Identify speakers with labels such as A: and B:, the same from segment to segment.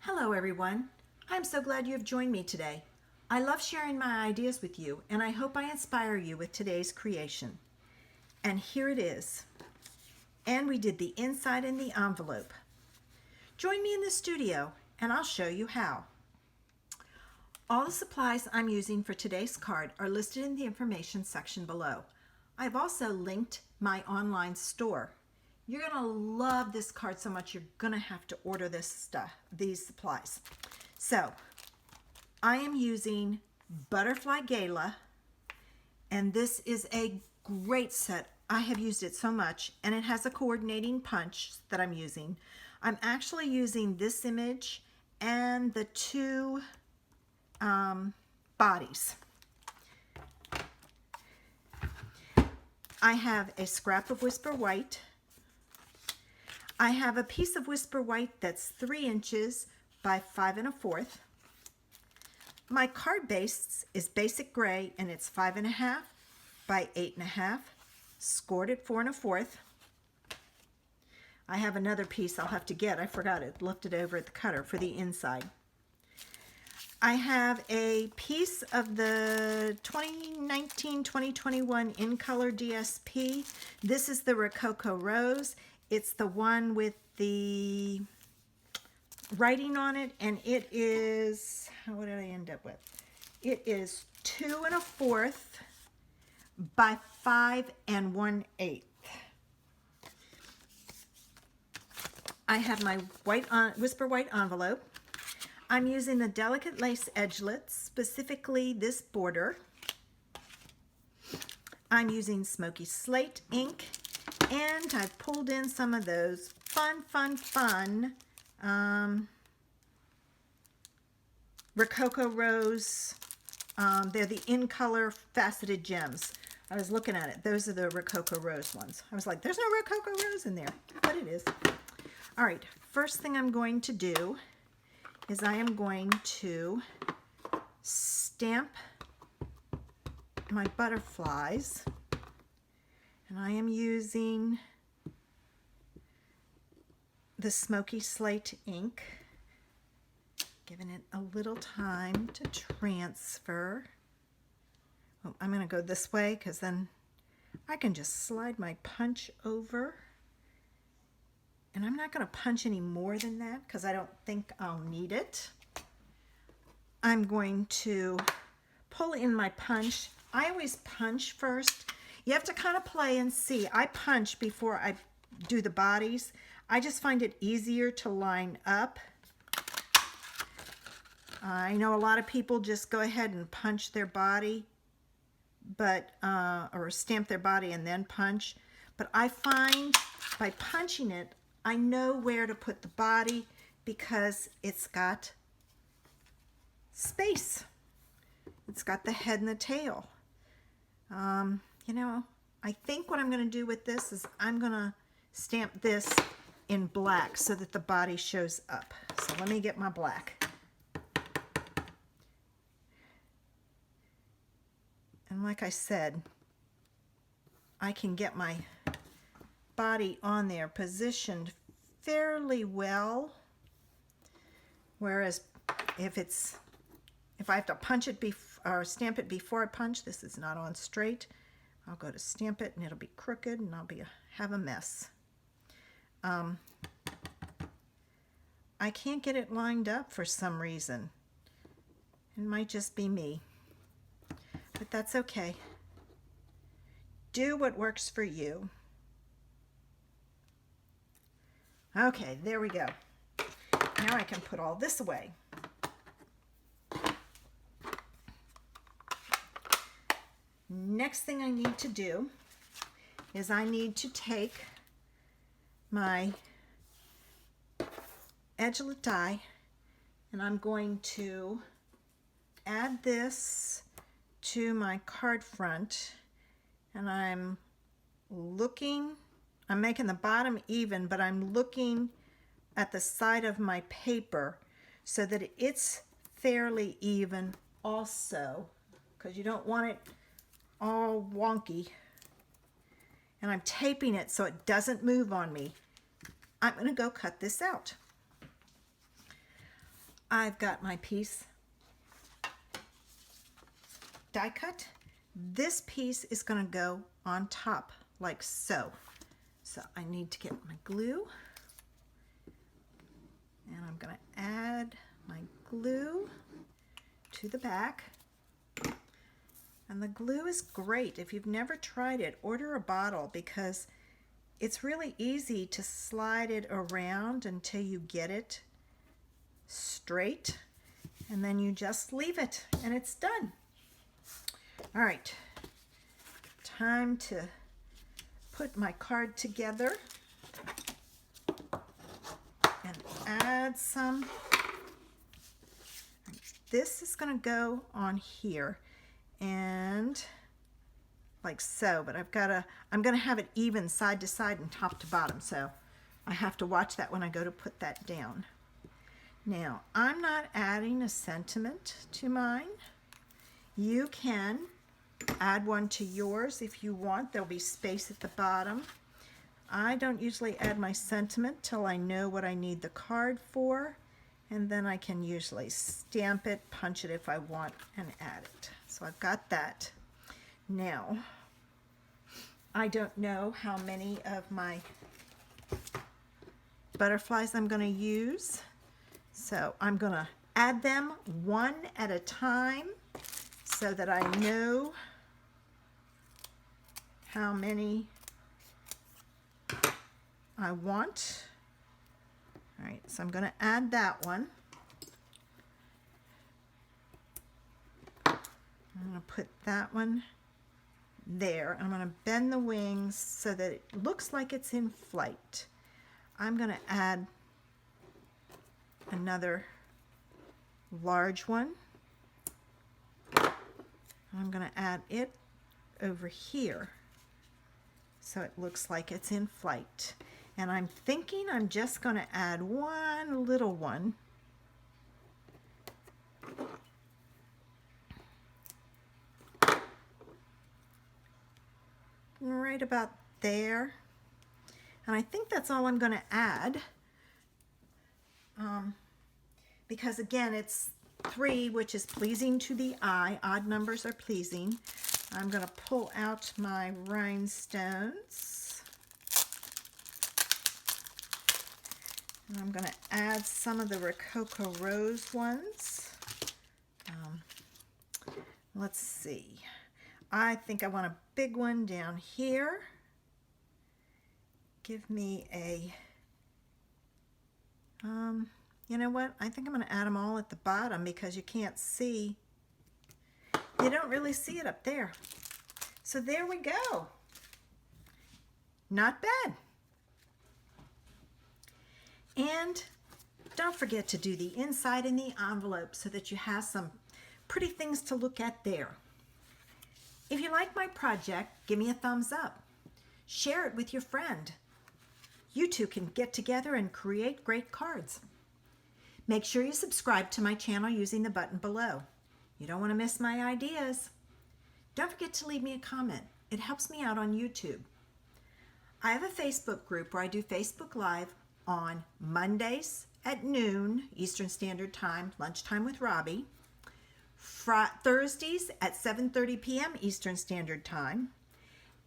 A: Hello everyone. I'm so glad you have joined me today. I love sharing my ideas with you and I hope I inspire you with today's creation. And here it is. And we did the inside in the envelope. Join me in the studio and I'll show you how. All the supplies I'm using for today's card are listed in the information section below. I've also linked my online store. You're gonna love this card so much you're gonna have to order these supplies. So I am using Butterfly Gala, and this is a great set. I have used it so much, and it has a coordinating punch that I'm using. I'm actually using this image and the two bodies. I have a scrap of Whisper White. I have a piece of Whisper White that's 3 inches by 5 1/4. My card base is basic gray and it's 5 1/2 by 8 1/2, scored at 4 1/4. I have another piece I'll have to get. I forgot it, left it over at the cutter for the inside. I have a piece of the 2019-2021 in color DSP. This is the Rococo Rose. It's the one with the writing on it, and it is, what did I end up with? It is 2 1/4 by 5 1/8. I have my Whisper White envelope. I'm using the delicate lace edgelets, specifically this border. I'm using Smoky Slate ink, and I've pulled in some of those fun Rococo Rose. They're the in color faceted gems. I was looking at it. Those are the Rococo Rose ones. I was like, there's no Rococo Rose in there, but it is. All right, first thing I'm going to do is I am going to stamp my butterflies, and I am using the Smoky Slate ink, giving it a little time to transfer. Well, I'm going to go this way because then I can just slide my punch over. And I'm not going to punch any more than that because I don't think I'll need it. I'm going to pull in my punch. I always punch first. You have to kind of play and see. I punch before I do the bodies. I just find it easier to line up. I know a lot of people just go ahead and punch their body, or stamp their body and then punch. But I find by punching it, I know where to put the body because it's got space. It's got the head and the tail. You know, I think what I'm going to do with this is I'm going to stamp this in black so that the body shows up. So let me get my black. And like I said, I can get my body on there positioned fairly well, whereas if I have to punch it or stamp it before I punch, this is not on straight. I'll go to stamp it and it'll be crooked and I'll have a mess. I can't get it lined up for some reason. It might just be me, but that's okay. Do what works for you. Okay, there we go. Now I can put all this away. Next thing I need to do is I need to take my edgelet die and I'm going to add this to my card front, and I'm making the bottom even, but I'm looking at the side of my paper so that it's fairly even also, because you don't want it all wonky. And I'm taping it so it doesn't move on me. I'm going to go cut this out. I've got my piece die cut. This piece is going to go on top like so. So I need to get my glue, and I'm going to add my glue to the back. And the glue is great. If you've never tried it, order a bottle, because it's really easy to slide it around until you get it straight, and then you just leave it and it's done. All right, time to put my card together and add some. This is going to go on here and like so, but I'm going to have it even side to side and top to bottom, so I have to watch that when I go to put that down. Now, I'm not adding a sentiment to mine. You can add one to yours if you want. There'll be space at the bottom. I don't usually add my sentiment till I know what I need the card for, and then I can usually stamp it, punch it if I want, and add it. So I've got that. Now, I don't know how many of my butterflies I'm going to use, so I'm going to add them one at a time so that I know how many I want. All right, so I'm going to add that one. I'm going to put that one there. I'm going to bend the wings so that it looks like it's in flight. I'm going to add another large one. I'm going to add it over here so it looks like it's in flight. And I'm thinking I'm just going to add one little one right about there. And I think that's all I'm going to add, because again, it's 3, which is pleasing to the eye. Odd numbers are pleasing. I'm going to pull out my rhinestones. And I'm going to add some of the Rococo Rose ones. Let's see. I think I want a big one down here. Give me a, you know what? I think I'm going to add them all at the bottom because you can't see. You don't really see it up there. So there we go. Not bad. And don't forget to do the inside in the envelope so that you have some pretty things to look at there. If you like my project, give me a thumbs up. Share it with your friend. You two can get together and create great cards. Make sure you subscribe to my channel using the button below. You don't want to miss my ideas. Don't forget to leave me a comment. It helps me out on YouTube. I have a Facebook group where I do Facebook Live on Mondays at noon Eastern Standard Time, lunchtime with Robbie. Thursdays at 7:30 p.m. Eastern Standard Time.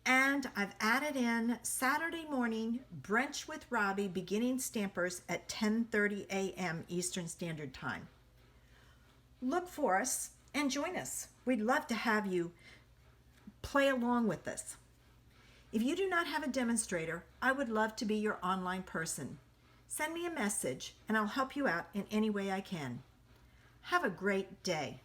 A: And I've added in Saturday morning brunch with Robbie beginning stampers at 10:30 a.m. Eastern Standard Time. Look for us and join us. We'd love to have you play along with us. If you do not have a demonstrator, I would love to be your online person. Send me a message and I'll help you out in any way I can. Have a great day.